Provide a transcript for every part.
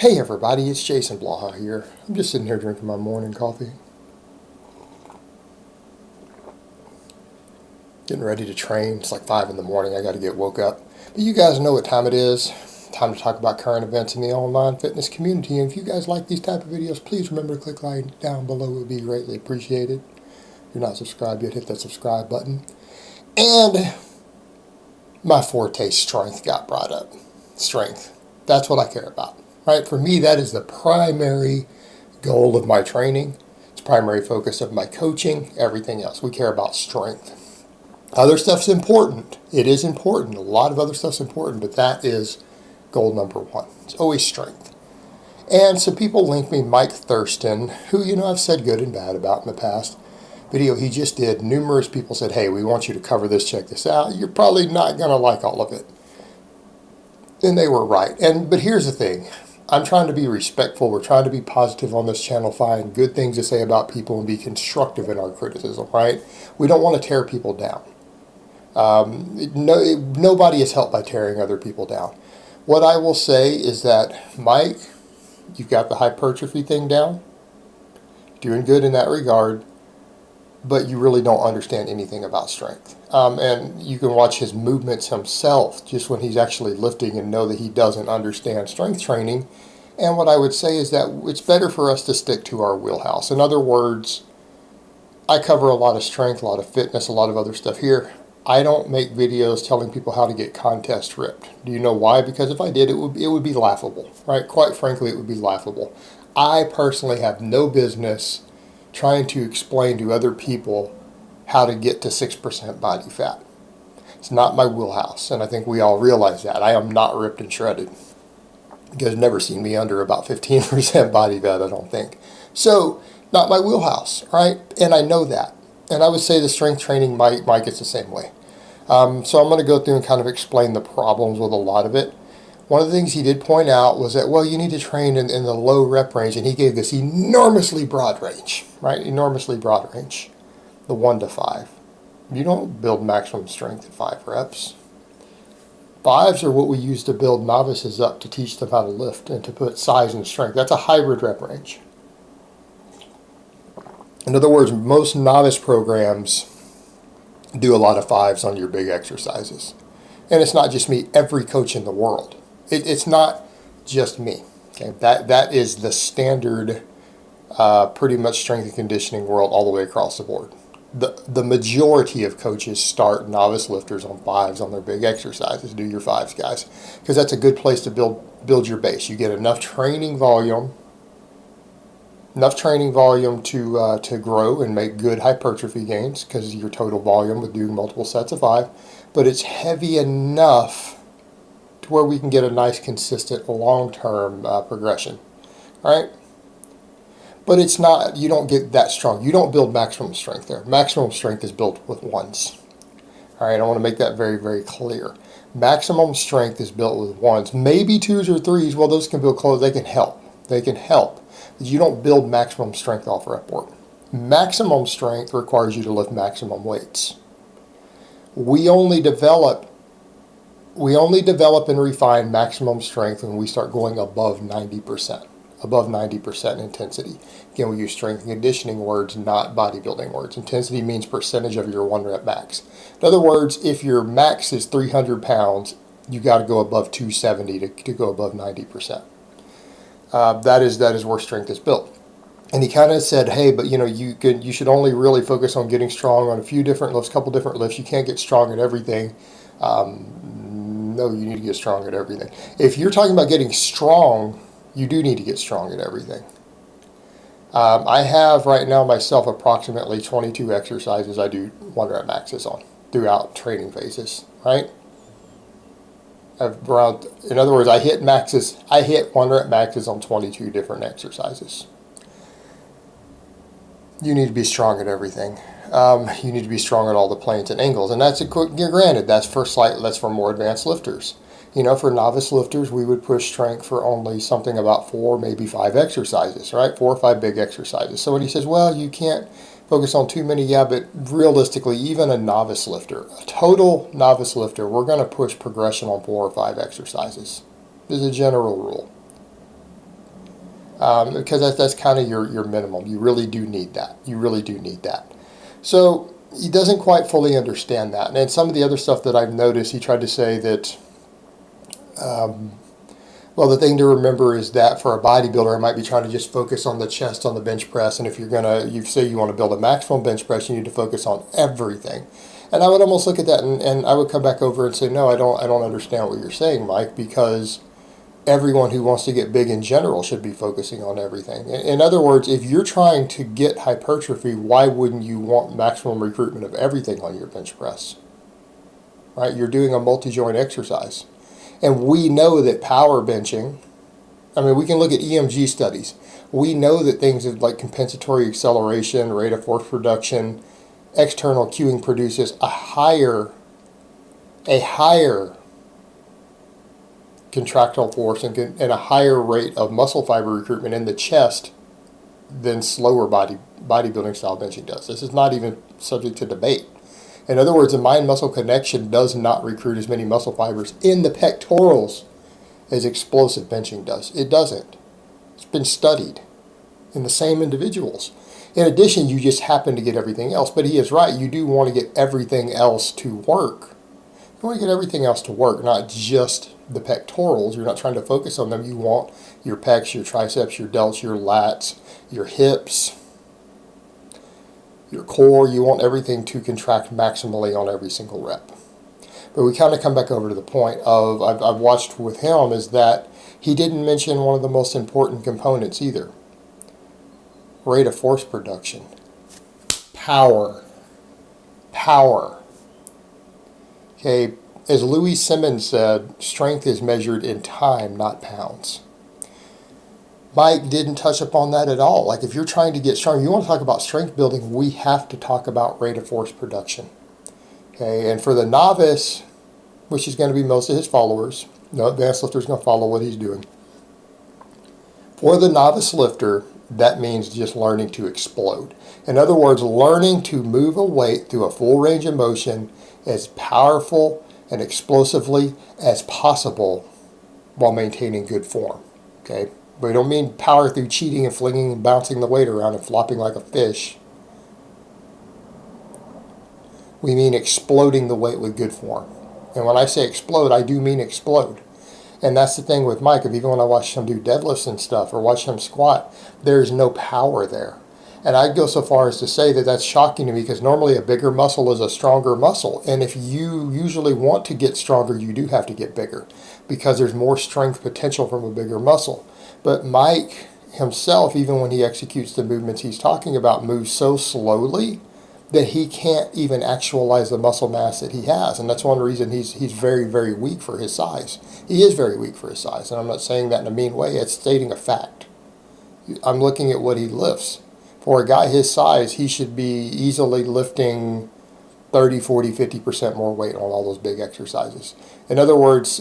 Hey everybody, it's Jason Blaha here. I'm just sitting here drinking my morning coffee. Getting ready to train. It's like 5 in the morning. I got to get woke up. But you guys know what time it is. Time to talk about current events in the online fitness community. And if you guys like these type of videos, please remember to click like down below. It would be greatly appreciated. If you're not subscribed yet, hit that subscribe button. And my forte, strength, got brought up. Strength. That's what I care about. Right? For me, that is the primary goal of my training. It's primary focus of my coaching, everything else. We care about strength. Other stuff's important. It is important. A lot of other stuff's important, but that is goal number one. It's always strength. And some people link me Mike Thurston, who, I've said good and bad about in the past. Video he just did, numerous people said, hey, we want you to cover this, check this out. You're probably not going to like all of it. And they were right. But here's the thing. I'm trying to be respectful. We're trying to be positive on this channel, find good things to say about people and be constructive in our criticism, right? We don't want to tear people down. Nobody is helped by tearing other people down. What I will say is that, Mike, you've got the hypertrophy thing down. Doing good in that regard. But you really don't understand anything about strength. And you can watch his movements himself just when he's actually lifting and know that he doesn't understand strength training. And what I would say is that it's better for us to stick to our wheelhouse. In other words, I cover a lot of strength, a lot of fitness, a lot of other stuff here. I don't make videos telling people how to get contest ripped. Do you know why? Because if I did, it would be laughable, right? Quite frankly, it would be laughable. I personally have no business trying to explain to other people how to get to 6% body fat. It's not my wheelhouse, and I think we all realize that. I am not ripped and shredded. You guys have never seen me under about 15% body fat, I don't think. So, not my wheelhouse, right? And I know that. And I would say the strength training Mike gets the same way. So I'm going to go through and kind of explain the problems with a lot of it. One of the things he did point out was that, well, you need to train in the low rep range, and he gave this enormously broad range, right? Enormously broad range, the 1 to 5. You don't build maximum strength at 5 reps. 5s are what we use to build novices up to teach them how to lift and to put size and strength. That's a hybrid rep range. In other words, most novice programs do a lot of 5s on your big exercises. And it's not just me, every coach in the world. It's not just me. Okay, that is the standard, pretty much strength and conditioning world all the way across the board. The majority of coaches start novice lifters on 5s on their big exercises. Do your 5s, guys, because that's a good place to build your base. You get enough training volume to grow and make good hypertrophy gains because of your total volume with doing multiple sets of 5. But it's heavy enough to where we can get a nice, consistent, long-term progression, right? But it's not, you don't get that strong. You don't build maximum strength there. Maximum strength is built with 1s. All right, I want to make that very, very clear. Maximum strength is built with 1s. Maybe 2s or 3s, well, those can build close. They can help. They can help. But you don't build maximum strength off rep work. Maximum strength requires you to lift maximum weights. We only develop and refine maximum strength when we start going above 90%. Above 90% intensity. Again, we use strength and conditioning words, not bodybuilding words. Intensity means percentage of your 1 rep max. In other words, if your max is 300 pounds, you got to go above 270 to go above 90%. That is where strength is built. And he kind of said, hey, but you should only really focus on getting strong on a few different lifts, couple different lifts. You can't get strong at everything. No, you need to get strong at everything. If you're talking about getting strong, you do need to get strong at everything. I have right now myself approximately 22 exercises I do 1 rep maxes on throughout training phases, right? In other words, I hit 1 rep maxes on 22 different exercises. You need to be strong at everything. You need to be strong at all the planes and angles, and that's granted. That's for more advanced lifters. For novice lifters, we would push strength for only something about 4, maybe 5 exercises, right? 4 or 5 big exercises. So when he says, well, you can't focus on too many, yeah, but realistically, even a novice lifter, a total novice lifter, we're going to push progression on 4 or 5 exercises. This is a general rule. because that's kind of your minimum. You really do need that. You really do need that. So he doesn't quite fully understand that. And some of the other stuff that I've noticed, he tried to say that, well, the thing to remember is that for a bodybuilder, I might be trying to just focus on the chest on the bench press. And if you say you want to build a maximum bench press, you need to focus on everything. And I would almost look at that and I would come back over and say, no, I don't understand what you're saying, Mike, because everyone who wants to get big in general should be focusing on everything. In other words, if you're trying to get hypertrophy, why wouldn't you want maximum recruitment of everything on your bench press? Right? You're doing a multi-joint exercise. And we know that power benching, I mean, we can look at EMG studies. We know that things like compensatory acceleration, rate of force production, external cueing produces a higher contractile force and a higher rate of muscle fiber recruitment in the chest than slower bodybuilding style benching does. This is not even subject to debate. In other words, the mind-muscle connection does not recruit as many muscle fibers in the pectorals as explosive benching does. It doesn't. It's been studied in the same individuals. In addition, you just happen to get everything else. But he is right. You do want to get everything else to work. You want to get everything else to work, not just the pectorals. You're not trying to focus on them. You want your pecs, your triceps, your delts, your lats, your hips, your core. You want everything to contract maximally on every single rep. But we kind of come back over to the point of, I've watched with him, is that he didn't mention one of the most important components either. Rate of force production. Power. Okay, as Louis Simmons said, strength is measured in time, not pounds. Mike didn't touch upon that at all. Like if you're trying to get strong, you want to talk about strength building, we have to talk about rate of force production. Okay, and for the novice, which is going to be most of his followers, no advanced lifter is going to follow what he's doing. For the novice lifter, that means just learning to explode. In other words, learning to move a weight through a full range of motion as powerful and explosively as possible while maintaining good form. Okay, we don't mean power through cheating and flinging and bouncing the weight around and flopping like a fish. We mean exploding the weight with good form. And when I say explode, I do mean explode. And that's the thing with Mike. Even when I watch him do deadlifts and stuff or watch him squat, there's no power there. And I'd go so far as to say that that's shocking to me because normally a bigger muscle is a stronger muscle. And if you usually want to get stronger, you do have to get bigger because there's more strength potential from a bigger muscle. But Mike himself, even when he executes the movements he's talking about, moves so slowly that he can't even actualize the muscle mass that he has. And that's one reason he's very, very weak for his size. He is very weak for his size. And I'm not saying that in a mean way. It's stating a fact. I'm looking at what he lifts. For a guy his size, he should be easily lifting 30, 40, 50% more weight on all those big exercises. In other words,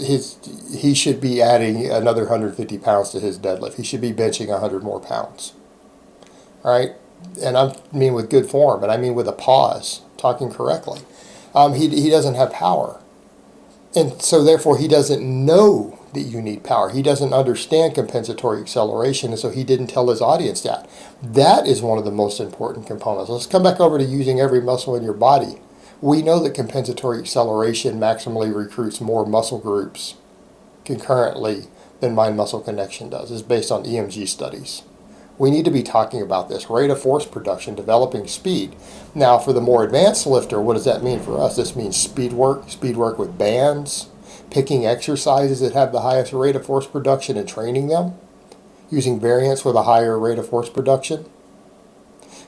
he should be adding another 150 pounds to his deadlift. He should be benching 100 more pounds. All right? And I mean with good form, and I mean with a pause, talking correctly. He doesn't have power. And so therefore he doesn't know that you need power. He doesn't understand compensatory acceleration, and so he didn't tell his audience that. That is one of the most important components. Let's come back over to using every muscle in your body. We know that compensatory acceleration maximally recruits more muscle groups concurrently than mind-muscle connection does. It's based on EMG studies. We need to be talking about this. Rate of force production, developing speed. Now, for the more advanced lifter, what does that mean for us? This means speed work with bands, picking exercises that have the highest rate of force production and training them, using variants with a higher rate of force production.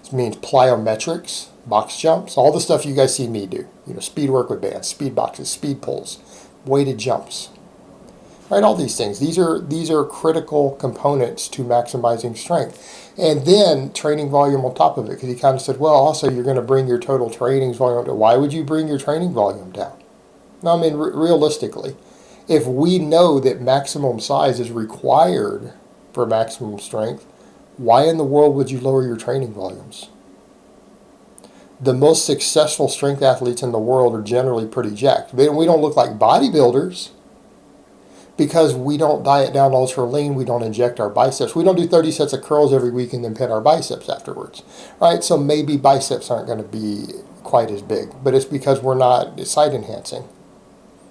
This means plyometrics, box jumps, all the stuff you guys see me do. Speed work with bands, speed boxes, speed pulls, weighted jumps. Right, all these things. These are critical components to maximizing strength. And then training volume on top of it, because he kind of said, well, also you're going to bring your total training volume down. Why would you bring your training volume down? No, I mean, realistically, if we know that maximum size is required for maximum strength, why in the world would you lower your training volumes? The most successful strength athletes in the world are generally pretty jacked. We don't look like bodybuilders, because we don't diet down ultra lean, we don't inject our biceps. We don't do 30 sets of curls every week and then pin our biceps afterwards, right? So maybe biceps aren't going to be quite as big, but it's because we're not site enhancing.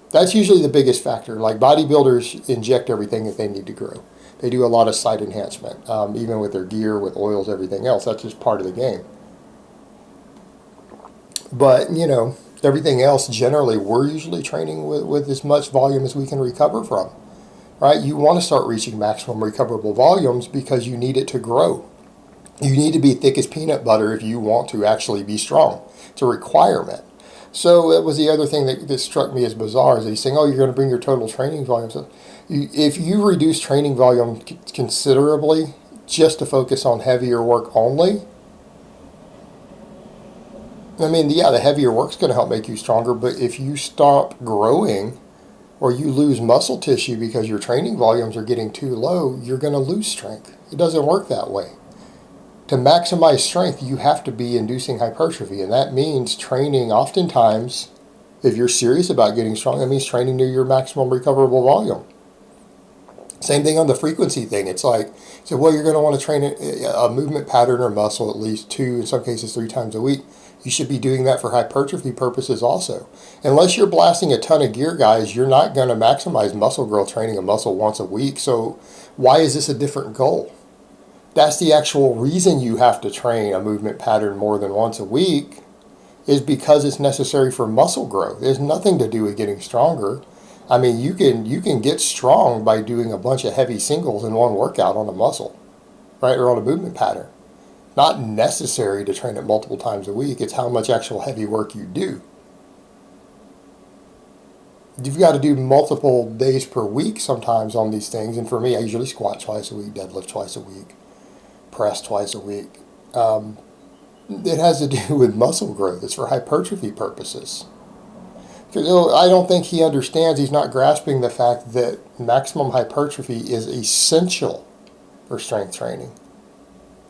That's usually the biggest factor. Like bodybuilders inject everything that they need to grow. They do a lot of site enhancement, even with their gear, with oils, everything else. That's just part of the game. But, you know, everything else, generally, we're usually training with as much volume as we can recover from, right? You want to start reaching maximum recoverable volumes because you need it to grow. You need to be thick as peanut butter if you want to actually be strong. It's a requirement. So it was the other thing that struck me as bizarre is he's saying, oh, you're going to bring your total training volume. So if you reduce training volume considerably just to focus on heavier work only, I mean, yeah, the heavier work's going to help make you stronger, but if you stop growing or you lose muscle tissue because your training volumes are getting too low, you're going to lose strength. It doesn't work that way. To maximize strength, you have to be inducing hypertrophy, and that means training oftentimes, if you're serious about getting strong, that means training near your maximum recoverable volume. Same thing on the frequency thing. It's like, so well, you're going to want to train a movement pattern or muscle at least 2, in some cases 3 times a week. You should be doing that for hypertrophy purposes also. Unless you're blasting a ton of gear, guys, you're not going to maximize muscle growth training a muscle once a week. So why is this a different goal? That's the actual reason you have to train a movement pattern more than once a week, is because it's necessary for muscle growth. There's nothing to do with getting stronger. I mean, you can get strong by doing a bunch of heavy singles in one workout on a muscle, right, or on a movement pattern. Not necessary to train it multiple times a week. It's how much actual heavy work you do. You've got to do multiple days per week sometimes on these things. And for me, I usually squat twice a week, deadlift twice a week, press twice a week. It has to do with muscle growth. It's for hypertrophy purposes. Because I don't think he understands, he's not grasping the fact that maximum hypertrophy is essential for strength training.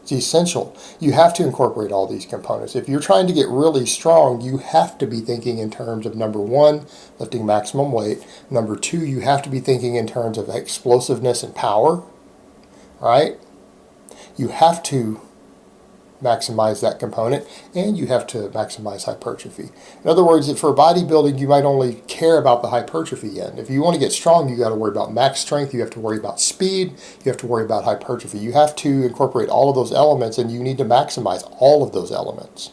It's essential. You have to incorporate all these components. If you're trying to get really strong, you have to be thinking in terms of, number 1, lifting maximum weight. Number 2, you have to be thinking in terms of explosiveness and power, right? You have to maximize that component, and you have to maximize hypertrophy. In other words, for bodybuilding, you might only care about the hypertrophy end. If you want to get strong, you got to worry about max strength, you have to worry about speed, you have to worry about hypertrophy. You have to incorporate all of those elements, and you need to maximize all of those elements.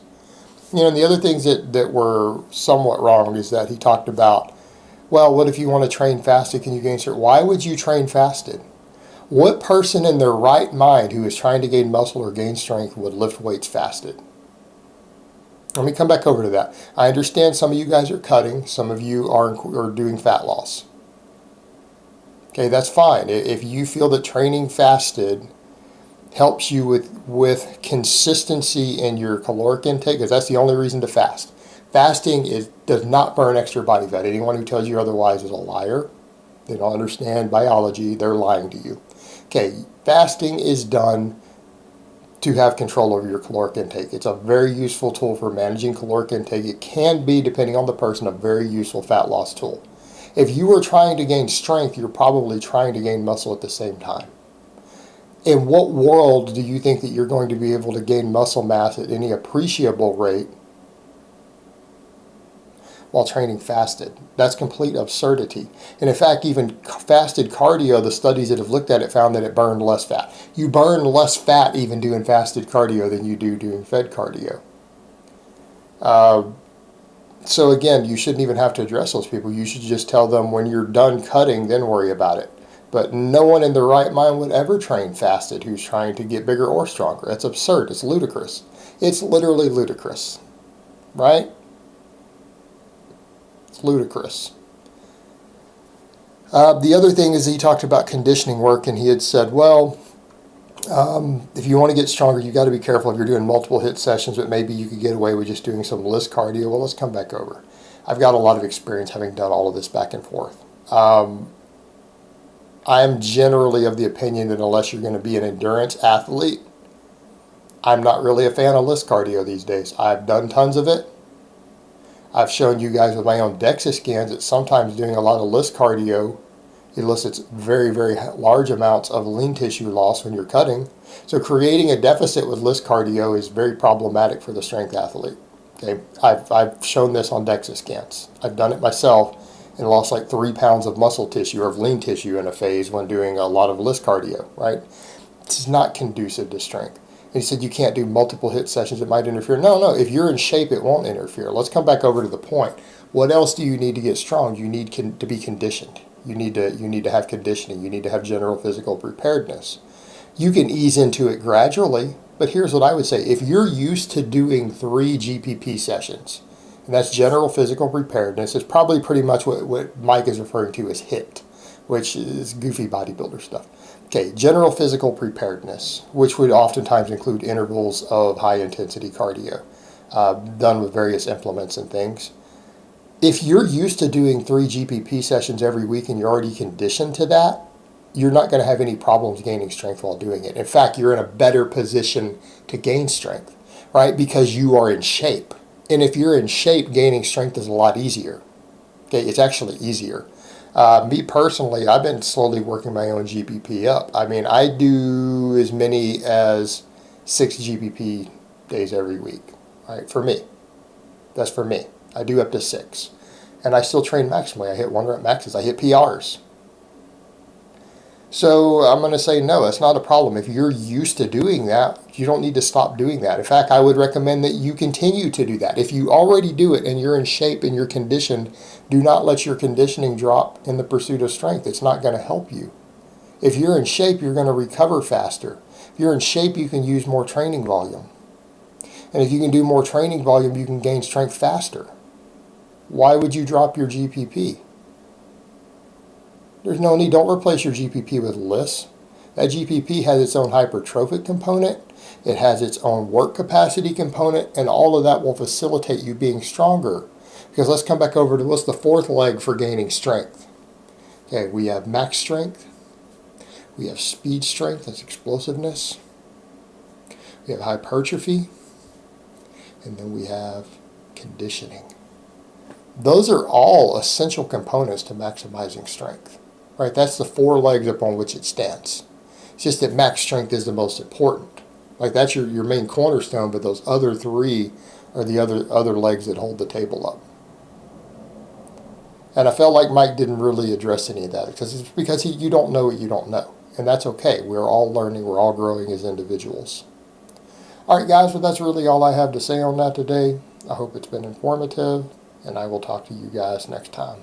You know, and the other things that were somewhat wrong is that he talked about, well, what if you want to train fasted, can you gain strength? Why would you train fasted? What person in their right mind who is trying to gain muscle or gain strength would lift weights fasted? Let me come back over to that. I understand some of you guys are cutting. Some of you are doing fat loss. Okay, that's fine. If you feel that training fasted helps you with consistency in your caloric intake, because that's the only reason to fast. Fasting does not burn extra body fat. Anyone who tells you otherwise is a liar. They don't understand biology. They're lying to you. Okay, fasting is done to have control over your caloric intake. It's a very useful tool for managing caloric intake. It can be, depending on the person, a very useful fat loss tool. If you are trying to gain strength, you're probably trying to gain muscle at the same time. In what world do you think that you're going to be able to gain muscle mass at any appreciable rate while training fasted? That's complete absurdity. And in fact, even fasted cardio, the studies that have looked at it found that it burned less fat. You burn less fat even doing fasted cardio than you do doing fed cardio. So again, you shouldn't even have to address those people. You should just tell them when you're done cutting, then worry about it. But no one in their right mind would ever train fasted who's trying to get bigger or stronger. That's absurd. It's ludicrous. It's literally ludicrous, right? Ludicrous. The other thing is he talked about conditioning work, and he had said, well, if you want to get stronger, you got to be careful if you're doing multiple hit sessions, but maybe you could get away with just doing some list cardio. Well, let's come back over. I've got a lot of experience having done all of this back and forth. I'm generally of the opinion that unless you're going to be an endurance athlete, I'm not really a fan of list cardio these days. I've done tons of it. I've shown you guys with my own DEXA scans that sometimes doing a lot of list cardio elicits very, very large amounts of lean tissue loss when you're cutting. So creating a deficit with list cardio is very problematic for the strength athlete. Okay, I've shown this on DEXA scans. I've done it myself and lost like 3 pounds of muscle tissue or of lean tissue in a phase when doing a lot of list cardio, right? This is not conducive to strength. And he said you can't do multiple hit sessions, it might interfere. No, if you're in shape, it won't interfere. Let's come back over to the point. What else do you need to get strong? You need to be conditioned. You need to have conditioning. You need to have general physical preparedness. You can ease into it gradually, but here's what I would say. If you're used to doing 3 GPP sessions, and that's general physical preparedness, it's probably pretty much what Mike is referring to as HIIT, which is goofy bodybuilder stuff. Okay, general physical preparedness, which would oftentimes include intervals of high intensity cardio, done with various implements and things. If you're used to doing 3 GPP sessions every week and you're already conditioned to that, you're not going to have any problems gaining strength while doing it. In fact, you're in a better position to gain strength, right? Because you are in shape. And if you're in shape, gaining strength is a lot easier. Okay, it's actually easier. Me personally, I've been slowly working my own GPP up. I mean, I do as many as 6 GPP days every week, right? For me. That's for me. I do up to 6. And I still train maximally. I hit 1 rep maxes. I hit PRs. So I'm going to say no, that's not a problem. If you're used to doing that, you don't need to stop doing that. In fact, I would recommend that you continue to do that. If you already do it and you're in shape and you're conditioned, do not let your conditioning drop in the pursuit of strength. It's not going to help you. If you're in shape, you're going to recover faster. If you're in shape, you can use more training volume. And if you can do more training volume, you can gain strength faster. Why would you drop your GPP? There's no need. Don't replace your GPP with lists. That GPP has its own hypertrophic component. It has its own work capacity component, and all of that will facilitate you being stronger. Because let's come back over to what's the 4th leg for gaining strength. Okay, we have max strength. We have speed strength, that's explosiveness. We have hypertrophy. And then we have conditioning. Those are all essential components to maximizing strength. Right, that's the 4 legs upon which it stands. It's just that max strength is the most important. Like that's your main cornerstone, but those other 3 are the other legs that hold the table up. And I felt like Mike didn't really address any of that because you don't know what you don't know. And that's okay. We're all learning. We're all growing as individuals. All right, guys, well, that's really all I have to say on that today. I hope it's been informative, and I will talk to you guys next time.